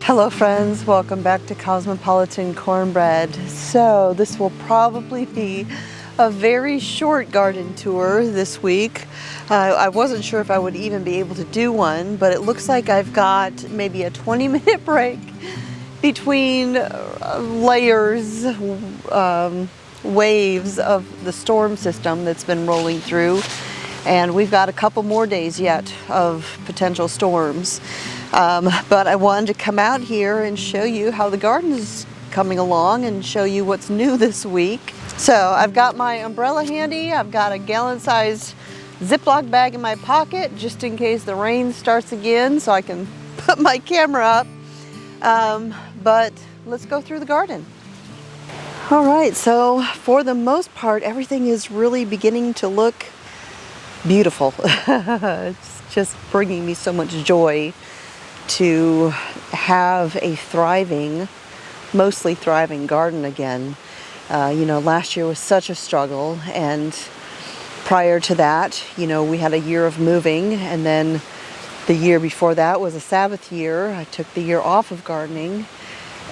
Hello friends, welcome back to Cosmopolitan Cornbread. So this will probably be a very short garden tour this week. I wasn't sure if I would even be able to do one, but it looks like I've got maybe a 20-minute break between layers, waves of the storm system that's been rolling through. And we've got a couple more days yet of potential storms. But I wanted to come out here and show you how the garden is coming along and show you what's new this week. So I've got my umbrella handy. I've got a gallon-sized Ziploc bag in my pocket just in case the rain starts again so I can put my camera up. But let's go through the garden. All right, so for the most part, everything is really beginning to look beautiful. It's just bringing me so much joy to have a thriving, mostly thriving garden again. Last year was such a struggle, and prior to that, we had a year of moving, and then the year before that was a Sabbath year. I took the year off of gardening,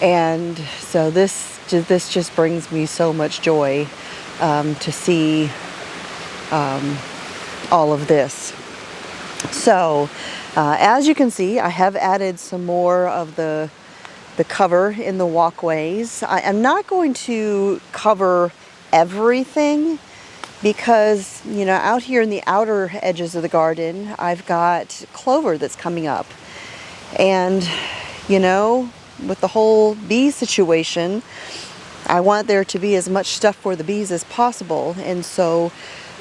and so this just brings me so much joy to see all of this. So as you can see, I have added some more of the cover in the walkways. I am not going to cover everything because, out here in the outer edges of the garden, I've got clover that's coming up. And, with the whole bee situation, I want there to be as much stuff for the bees as possible. And so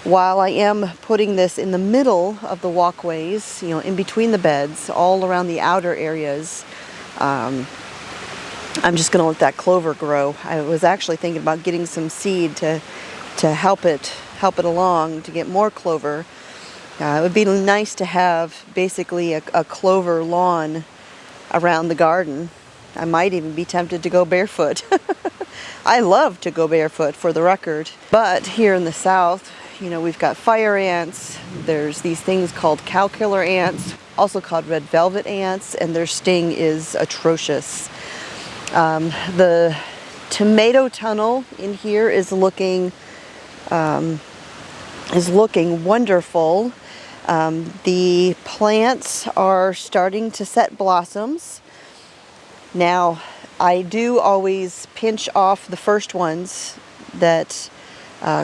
while I am putting this in the middle of the walkways, in between the beds, all around the outer areas, I'm just going to let that clover grow. I was actually thinking about getting some seed to help it along to get more clover. It would be nice to have basically a clover lawn around the garden. I might even be tempted to go barefoot. I love to go barefoot, for the record. But here in the south, we've got fire ants. There's these things called cow killer ants, also called red velvet ants, and their sting is atrocious. The tomato tunnel in here is looking wonderful. The plants are starting to set blossoms. Now, I do always pinch off the first ones that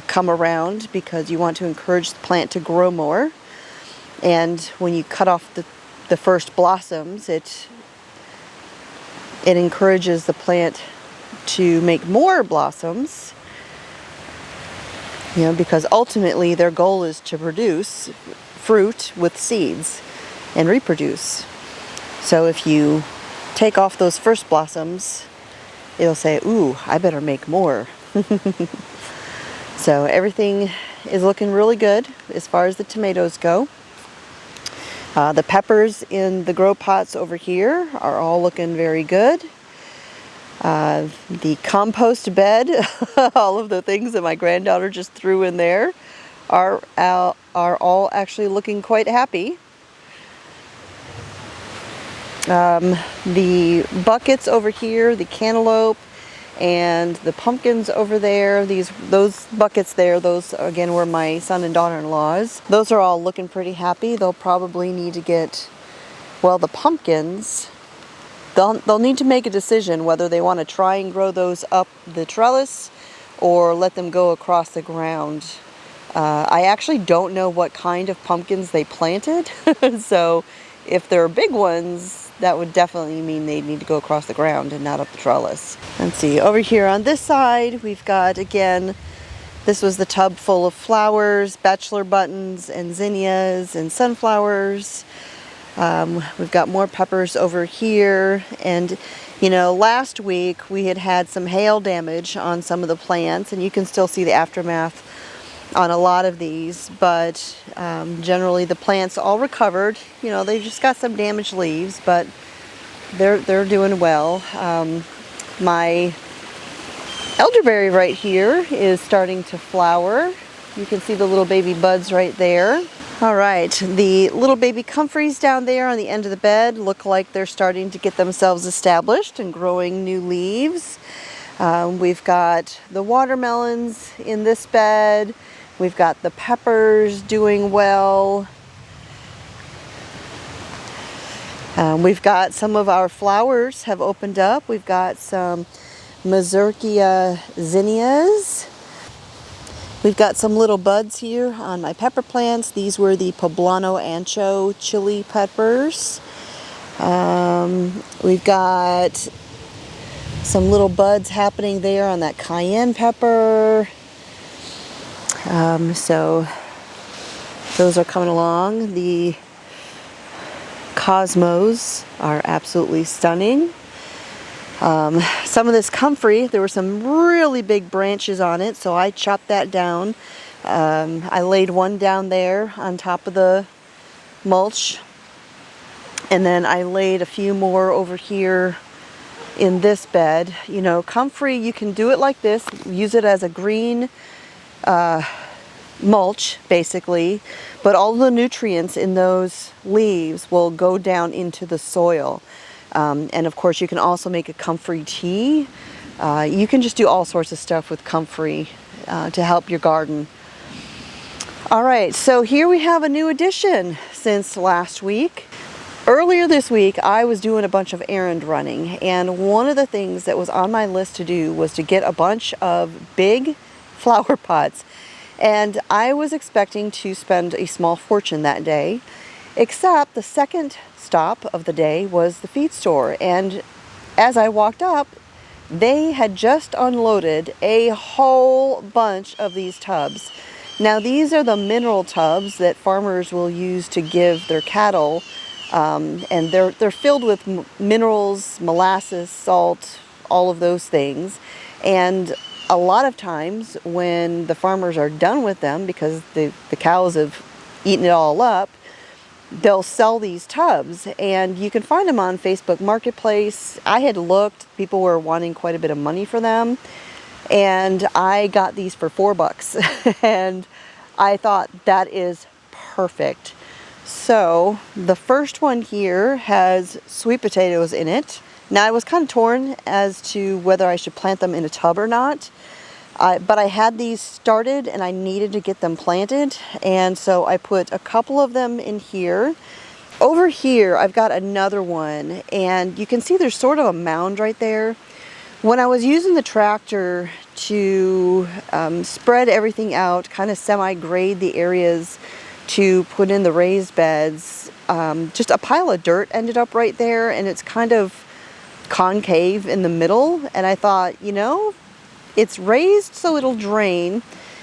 come around because you want to encourage the plant to grow more. And when you cut off the first blossoms, it encourages the plant to make more blossoms, because ultimately their goal is to produce fruit with seeds and reproduce. So if you take off those first blossoms, it'll say, ooh, I better make more. So everything is looking really good as far as the tomatoes go. The peppers in the grow pots over here are all looking very good. The compost bed, all of the things that my granddaughter just threw in there, are all actually looking quite happy. The buckets over here, the cantaloupe, and the pumpkins over there, those buckets there, those again were my son and daughter-in-law's. Those are all looking pretty happy. They'll probably need to get, the pumpkins, they'll need to make a decision whether they want to try and grow those up the trellis or let them go across the ground. I actually don't know what kind of pumpkins they planted, so if they're big ones, that would definitely mean they need to go across the ground and not up the trellis. Let's see, over here on this side, we've got, again, this was the tub full of flowers, bachelor buttons and zinnias and sunflowers. We've got more peppers over here. And, last week we had some hail damage on some of the plants, and you can still see the aftermath on a lot of these, but generally the plants all recovered. They just got some damaged leaves, but they're doing well. My elderberry right here is starting to flower. You can see the little baby buds right there. All right, the little baby comfreys down there on the end of the bed look like they're starting to get themselves established and growing new leaves. We've got the watermelons in this bed. We've got the peppers doing well. We've got some of our flowers have opened up. We've got some Mazurkia zinnias. We've got some little buds here on my pepper plants. These were the poblano ancho chili peppers. We've got some little buds happening there on that cayenne pepper. So those are coming along. The cosmos are absolutely stunning. Some of this comfrey, there were some really big branches on it, so I chopped that down. I laid one down there on top of the mulch, and then I laid a few more over here in this bed. You know, comfrey, you can do it like this, use it as a green mulch basically, but all the nutrients in those leaves will go down into the soil. And of course you can also make a comfrey tea. You can just do all sorts of stuff with comfrey to help your garden. All right, so here we have a new addition since last week. Earlier this week, I was doing a bunch of errand running, and one of the things that was on my list to do was to get a bunch of big flower pots. And I was expecting to spend a small fortune that day, except the second stop of the day was the feed store. And as I walked up, they had just unloaded a whole bunch of these tubs. Now these are the mineral tubs that farmers will use to give their cattle, and they're filled with minerals, molasses, salt, all of those things. And a lot of times when the farmers are done with them, because the cows have eaten it all up, they'll sell these tubs, and you can find them on Facebook Marketplace. I had looked, people were wanting quite a bit of money for them, and I got these for $4 and I thought that is perfect. So the first one here has sweet potatoes in it. Now I was kind of torn as to whether I should plant them in a tub or not, but I had these started and I needed to get them planted, and so I put a couple of them in here. Over here I've got another one, and you can see there's sort of a mound right there. When I was using the tractor to spread everything out, kind of semi-grade the areas to put in the raised beds, just a pile of dirt ended up right there, and it's kind of concave in the middle, and I thought, you know, it's raised so it'll drain.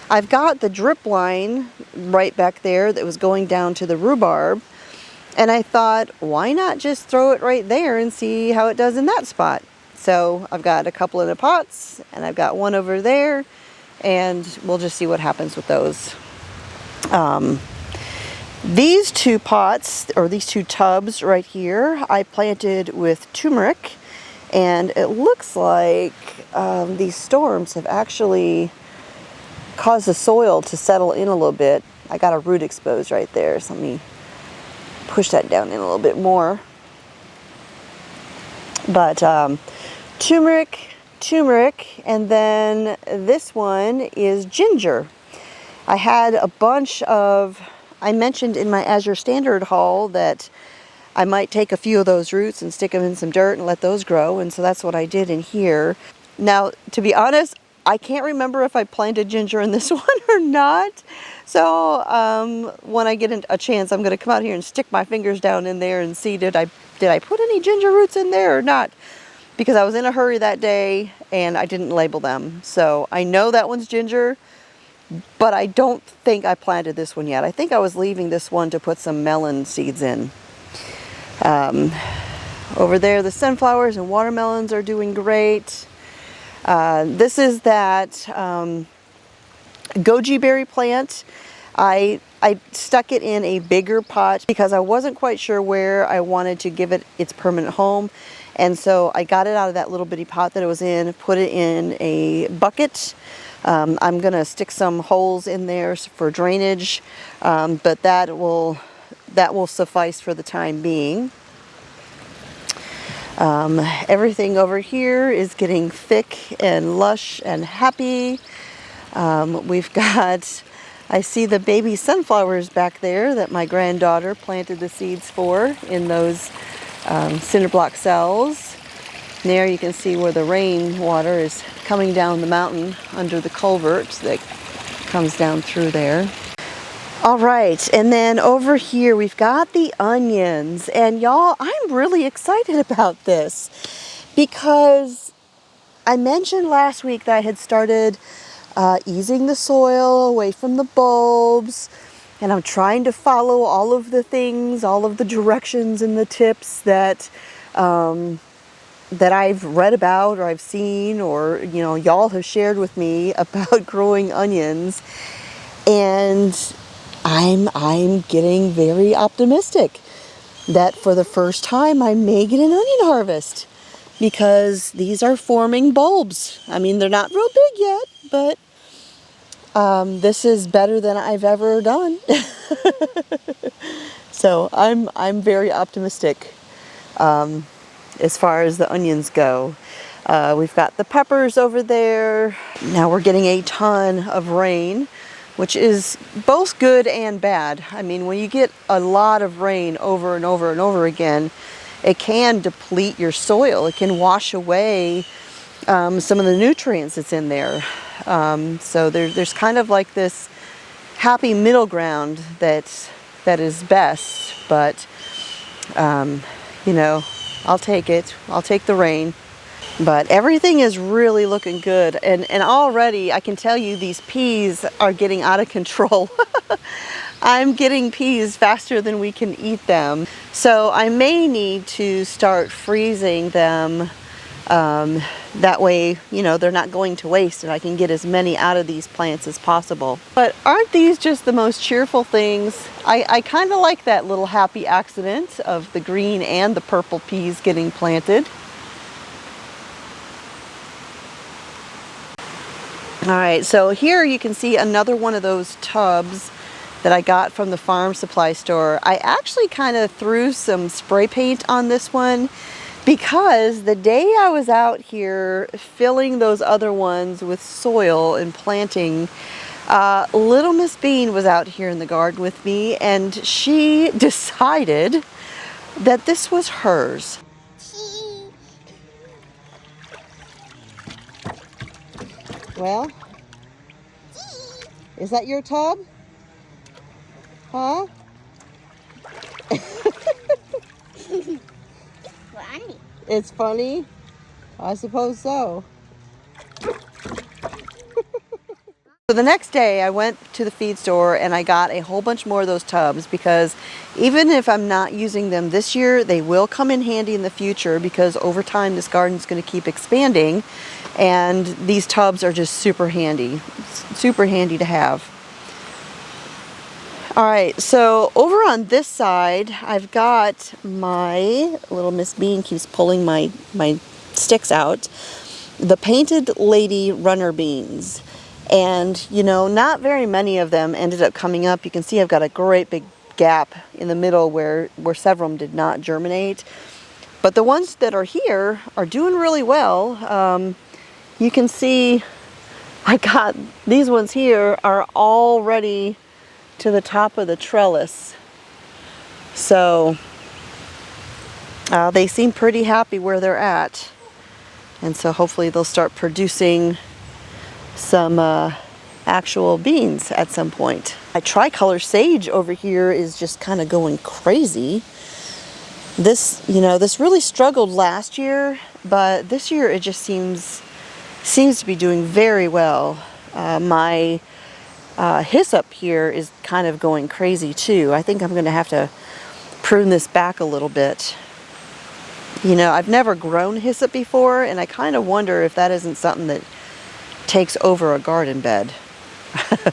I've got the drip line right back there that was going down to the rhubarb, and I thought, why not just throw it right there and see how it does in that spot? So I've got a couple in the pots, and I've got one over there, and we'll just see what happens with those. These two pots, or these two tubs right here, I planted with turmeric, and it looks like these storms have actually caused the soil to settle in a little bit. I got a root exposed right there, so let me push that down in a little bit more. But turmeric, and then this one is ginger. I had a bunch of, I mentioned in my Azure Standard haul that I might take a few of those roots and stick them in some dirt and let those grow, and so that's what I did in here. Now, to be honest, I can't remember if I planted ginger in this one or not. So when I get a chance, I'm going to come out here and stick my fingers down in there and see did I put any ginger roots in there or not, because I was in a hurry that day and I didn't label them. So I know that one's ginger, but I don't think I planted this one yet. I think I was leaving this one to put some melon seeds in. Over there, the sunflowers and watermelons are doing great. This is that goji berry plant. I stuck it in a bigger pot because I wasn't quite sure where I wanted to give it its permanent home. And so I got it out of that little bitty pot that it was in, put it in a bucket, I'm gonna stick some holes in there for drainage, but that will suffice for the time being. Everything over here is getting thick and lush and happy. We've got, I see the baby sunflowers back there that my granddaughter planted the seeds for in those cinder block cells. And there you can see where the rain water is coming down the mountain under the culvert that comes down through there. All right, and then over here we've got the onions, and y'all, I'm really excited about this because I mentioned last week that I had started easing the soil away from the bulbs, and I'm trying to follow all of the things, all of the directions and the tips that that I've read about or I've seen, or y'all have shared with me about growing onions. And I'm getting very optimistic that for the first time I may get an onion harvest, because these are forming bulbs. I mean, they're not real big yet, but this is better than I've ever done. So I'm very optimistic as far as the onions go. We've got the peppers over there. Now we're getting a ton of rain, which is both good and bad. I mean, when you get a lot of rain over and over and over again, it can deplete your soil. It can wash away some of the nutrients that's in there. So there's kind of like this happy middle ground that is best, but I'll take it. I'll take the rain. But everything is really looking good, and already I can tell you these peas are getting out of control. I'm getting peas faster than we can eat them. So I may need to start freezing them. That way, they're not going to waste and I can get as many out of these plants as possible. But aren't these just the most cheerful things? I kind of like that little happy accident of the green and the purple peas getting planted. All right, so here you can see another one of those tubs that I got from the farm supply store. I actually kind of threw some spray paint on this one because the day I was out here filling those other ones with soil and planting, little Miss Bean was out here in the garden with me, and she decided that this was hers. Well, is that your tub? Huh? Funny. It's funny? I suppose so. So the next day I went to the feed store and I got a whole bunch more of those tubs, because even if I'm not using them this year, they will come in handy in the future, because over time this garden's going to keep expanding and these tubs are just super handy to have. All right, so over on this side I've got my little Miss Bean keeps pulling my sticks out, the painted lady runner beans. And not very many of them ended up coming up. You can see I've got a great big gap in the middle where several of them did not germinate. But the ones that are here are doing really well. You can see I got these ones here are already to the top of the trellis. So they seem pretty happy where they're at. And so hopefully they'll start producing some actual beans at some point. My tricolor sage over here is just kind of going crazy. This really struggled last year, but this year it just seems to be doing very well. My hyssop here is kind of going crazy too. I think I'm going to have to prune this back a little bit. I've never grown hyssop before, and I kind of wonder if that isn't something that takes over a garden bed,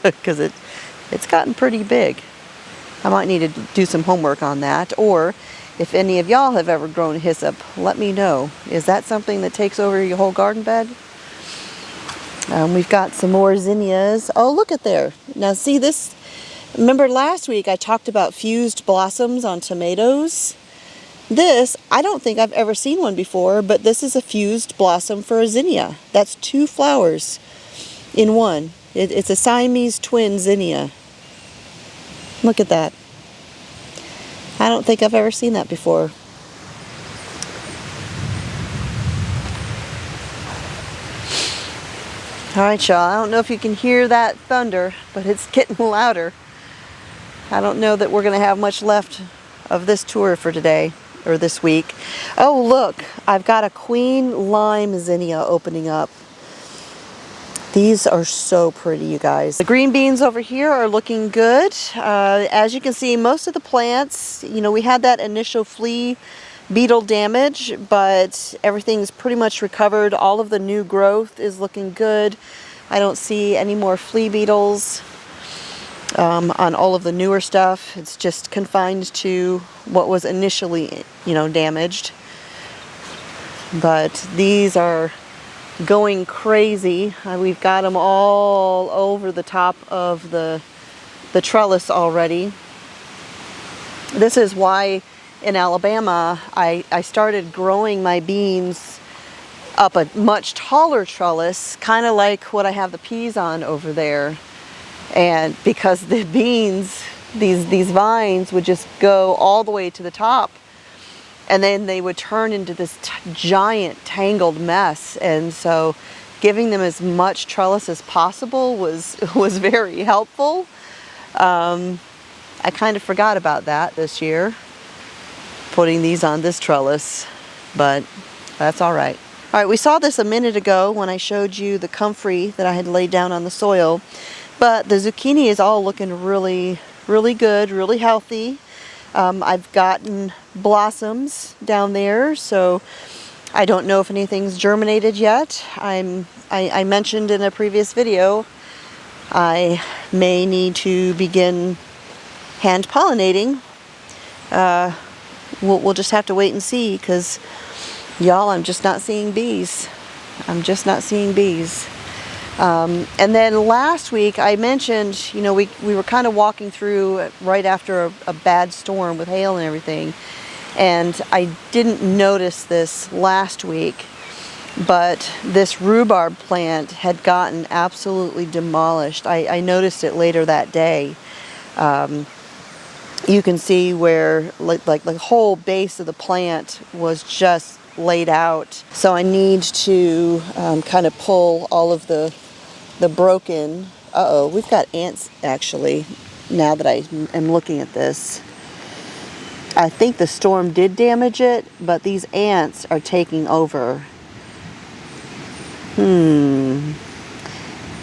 because it's gotten pretty big. I might need to do some homework on that, or if any of y'all have ever grown hyssop, let me know. Is that something that takes over your whole garden bed? We've got some more zinnias. Oh, look at there. Now see this, remember last week I talked about fused blossoms on tomatoes? This, I don't think I've ever seen one before, but this is a fused blossom for a zinnia. That's 2 flowers in one. It's a Siamese twin zinnia. Look at that. I don't think I've ever seen that before. Alright, y'all, I don't know if you can hear that thunder, but it's getting louder. I don't know that we're going to have much left of this tour for today, or this week. Oh, look, I've got a queen lime zinnia opening up. These are so pretty, you guys. The green beans over here are looking good. As you can see, most of the plants, you know, we had that initial flea beetle damage, but everything's pretty much recovered. All of the new growth is looking good. I don't see any more flea beetles on all of the newer stuff. It's just confined to what was initially, you know, damaged. But these are going crazy. We've got them all over the top of the trellis already. This is why in Alabama I started growing my beans up a much taller trellis, kind of like what I have the peas on over there. And because the beans, these vines would just go all the way to the top, and then they would turn into this giant tangled mess. And so giving them as much trellis as possible was very helpful. I kind of forgot about that this year, putting these on this trellis, but that's all right. All right, we saw this a minute ago when I showed you the comfrey that I had laid down on the soil, but the zucchini is all looking really, really good, really healthy. I've gotten blossoms down there, so I don't know if anything's germinated yet. I mentioned in a previous video I may need to begin hand pollinating. We'll just have to wait and see, because y'all, I'm just not seeing bees. I'm just not seeing bees. And then last week I mentioned, you know, we were kind of walking through right after a bad storm with hail and everything, and I didn't notice this last week, but this rhubarb plant had gotten absolutely demolished. I noticed it later that day. You can see where like the whole base of the plant was just laid out. So I need to kind of pull all of the broken, we've got ants actually, now that I am looking at this. I think the storm did damage it, but these ants are taking over.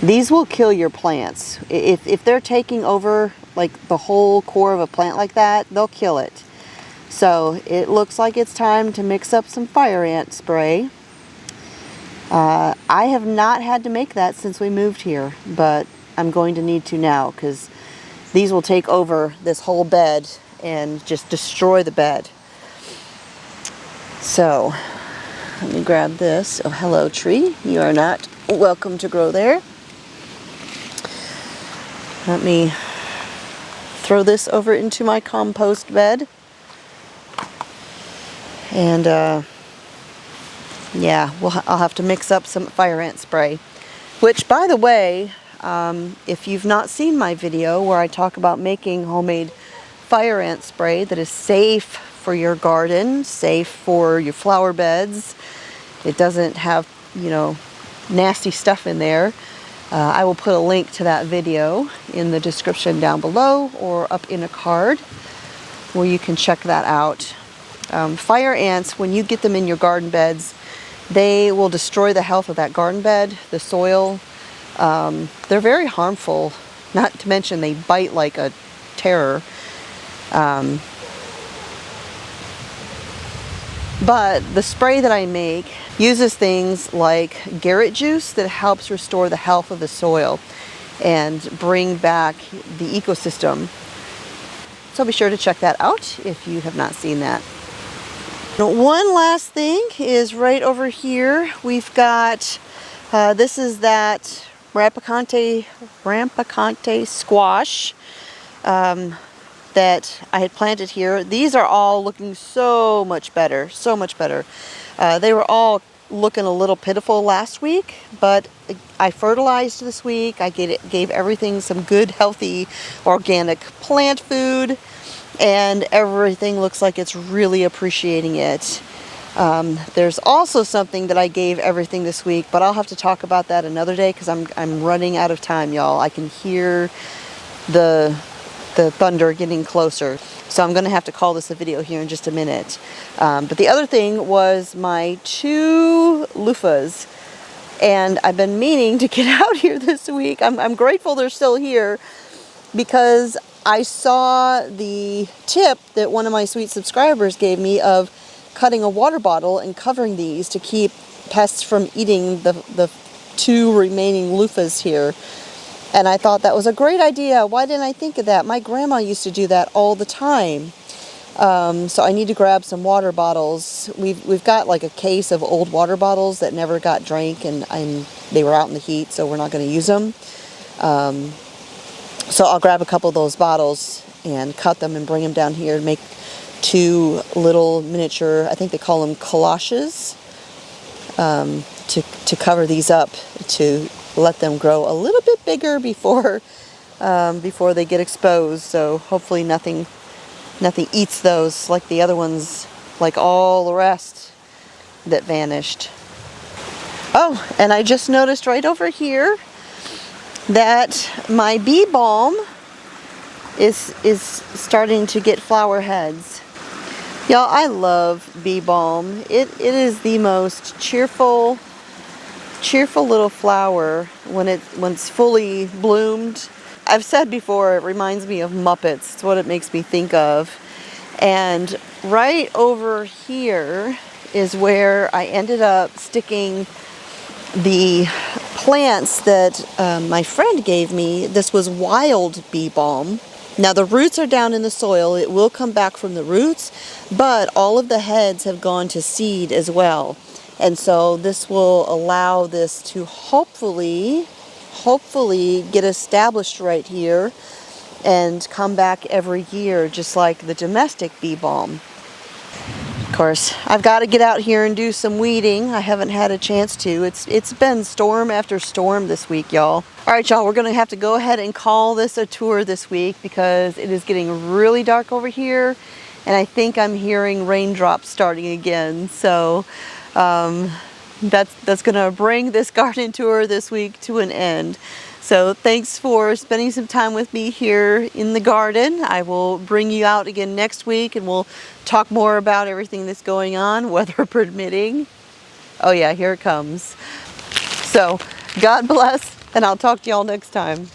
These will kill your plants. If they're taking over like the whole core of a plant like that, they'll kill it. So it looks like it's time to mix up some fire ant spray. I have not had to make that since we moved here, but I'm going to need to now, because these will take over this whole bed and just destroy the bed. So let me grab this. Oh, hello tree. You are not welcome to grow there. Let me throw this over into my compost bed. And yeah, I'll have to mix up some fire ant spray. Which, by the way, if you've not seen my video where I talk about making homemade fire ant spray that is safe for your garden, safe for your flower beds, it doesn't have, you know, nasty stuff in there, I will put a link to that video in the description down below or up in a card where you can check that out. Fire ants, when you get them in your garden beds, they will destroy the health of that garden bed, the soil. They're very harmful, not to mention they bite like a terror. But the spray that I make uses things like carrot juice that helps restore the health of the soil and bring back the ecosystem. So be sure to check that out if you have not seen that. Now, one last thing is right over here, we've got This is that rampicante squash that I had planted here. These are all looking so much better, so much better. They were all looking a little pitiful last week, but I fertilized this week. I gave everything some good, healthy, organic plant food, and everything looks like it's really appreciating it. There's also something that I gave everything this week, but I'll have to talk about that another day because I'm running out of time, y'all. I can hear the thunder getting closer. So I'm going to have to call this a video here in just a minute. But the other thing was my 2 loofahs. And I've been meaning to get out here this week. I'm grateful they're still here because I saw the tip that one of my sweet subscribers gave me of cutting a water bottle and covering these to keep pests from eating the 2 remaining loofahs here. And I thought that was a great idea. Why didn't I think of that? My grandma used to do that all the time. So I need to grab some water bottles. We've got like a case of old water bottles that never got drank, and they were out in the heat, so we're not going to use them. So I'll grab a couple of those bottles and cut them and bring them down here and make 2 little miniature, I think they call them collages, to cover these up, to let them grow a little bit bigger before they get exposed. So hopefully nothing eats those like the other ones, like all the rest that vanished. Oh, and I just noticed right over here that my bee balm is starting to get flower heads. Y'all, I love bee balm. It is the most cheerful little flower when it's fully bloomed. I've said before, it reminds me of Muppets. It's what it makes me think of. And right over here is where I ended up sticking the plants that my friend gave me. This was wild bee balm. Now the roots are down in the soil. It will come back from the roots, but all of the heads have gone to seed as well. And so this will allow this to hopefully get established right here and come back every year, just like the domestic bee balm. Of course, I've got to get out here and do some weeding. I haven't had a chance to. It's been storm after storm this week, y'all. All right, y'all, we're going to have to go ahead and call this a tour this week because it is getting really dark over here, and I think I'm hearing raindrops starting again. So that's going to bring this garden tour this week to an end. So thanks for spending some time with me here in the garden. I will bring you out again next week and we'll talk more about everything that's going on, weather permitting. Oh yeah, here it comes. So God bless, and I'll talk to y'all next time.